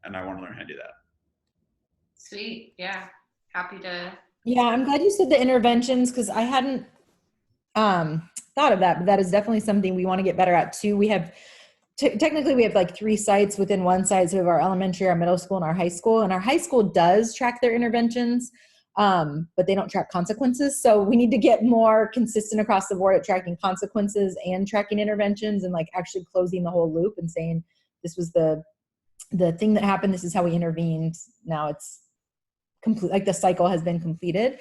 And I want to learn how to do that.
Sweet. Yeah. Happy to.
Yeah, I'm glad you said the interventions because I hadn't thought of that, but that is definitely something we want to get better at too. We have technically we have like 3 sites within one site. So we have our elementary, our middle school, and our high school. And our high school does track their interventions, but they don't track consequences. So we need to get more consistent across the board at tracking consequences and tracking interventions and like actually closing the whole loop and saying this was the thing that happened. This is how we intervened. Now it's complete, like the cycle has been completed.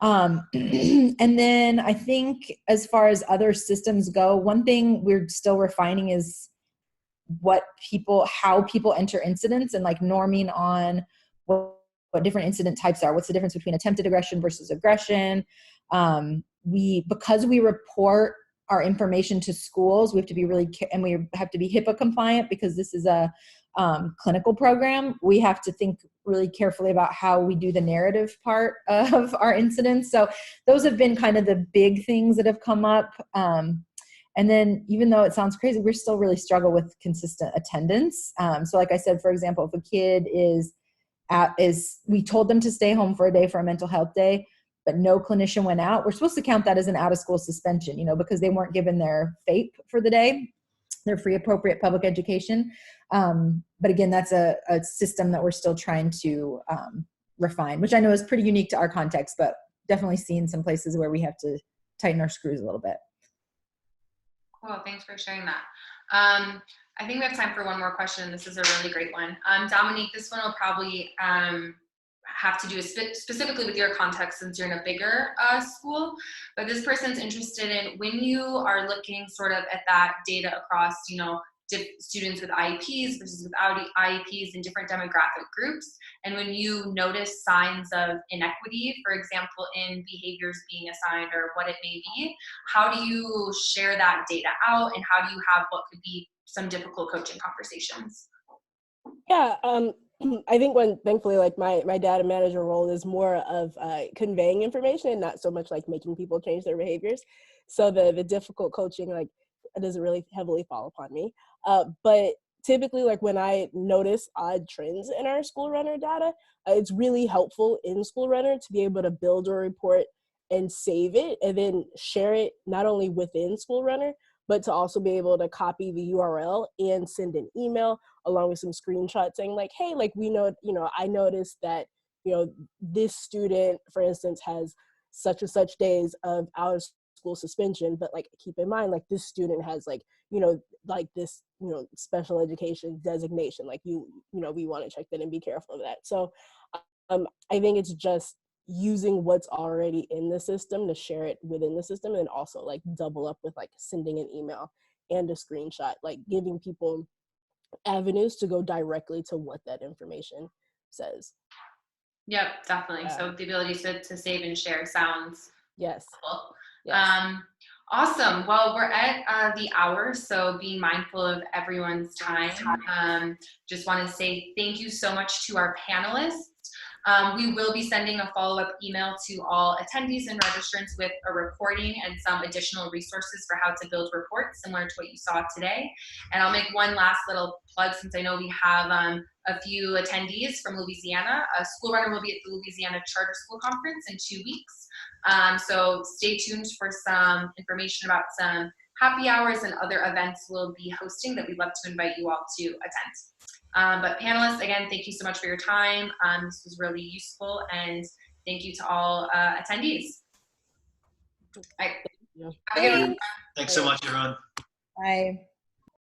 And then I think as far as other systems go, one thing we're still refining is how people enter incidents and like norming on what different incident types are. What's the difference between attempted aggression versus aggression? Because we report our information to schools, we have to be and we have to be HIPAA compliant because this is a clinical program. We have to think really carefully about how we do the narrative part of our incidents. So those have been kind of the big things that have come up. And then even though it sounds crazy, we're still really struggle with consistent attendance. So like I said, for example, if a kid we told them to stay home for a day for a mental health day, but no clinician went out, we're supposed to count that as an out of school suspension, because they weren't given their FAPE for the day, their free appropriate public education. But again, that's a system that we're still trying to refine, which I know is pretty unique to our context, but definitely seeing some places where we have to tighten our screws a little bit.
Cool. Thanks for sharing that. I think we have time for one more question. This is a really great one. Dominique, this one will probably have to do specifically with your context since you're in a bigger school, but this person's interested in when you are looking sort of at that data across, students with IEPs versus without IEPs in different demographic groups. And when you notice signs of inequity, for example, in behaviors being assigned or what it may be, how do you share that data out and how do you have what could be some difficult coaching conversations?
Yeah, I think thankfully, like my data manager role is more of conveying information and not so much like making people change their behaviors. So the difficult coaching, like, it doesn't really heavily fall upon me. But typically, like when I notice odd trends in our Schoolrunner data, it's really helpful in Schoolrunner to be able to build a report and save it and then share it not only within Schoolrunner, but to also be able to copy the URL and send an email along with some screenshots saying like, hey, like I noticed that, this student, for instance, has such and such days of out of school suspension, but like keep in mind, like this student has like, like this, special education designation, like we want to check that and be careful of that. So I think it's just using what's already in the system to share it within the system and also like double up with like sending an email and a screenshot, like giving people avenues to go directly to what that information says.
Yep, definitely. So the ability to save and share sounds cool.
Yes.
Awesome. Well, we're at the hour, so being mindful of everyone's time. Just want to say thank you so much to our panelists. We will be sending a follow-up email to all attendees and registrants with a recording and some additional resources for how to build reports similar to what you saw today. And I'll make one last little plug since I know we have a few attendees from Louisiana. Schoolrunner will be at the Louisiana Charter School Conference in 2 weeks. So stay tuned for some information about some happy hours and other events we'll be hosting that we'd love to invite you all to attend. But panelists, again, thank you so much for your time. This was really useful, and thank you to all attendees. All right.
Thank you.
Have a good one.
Thanks so much, everyone.
Bye.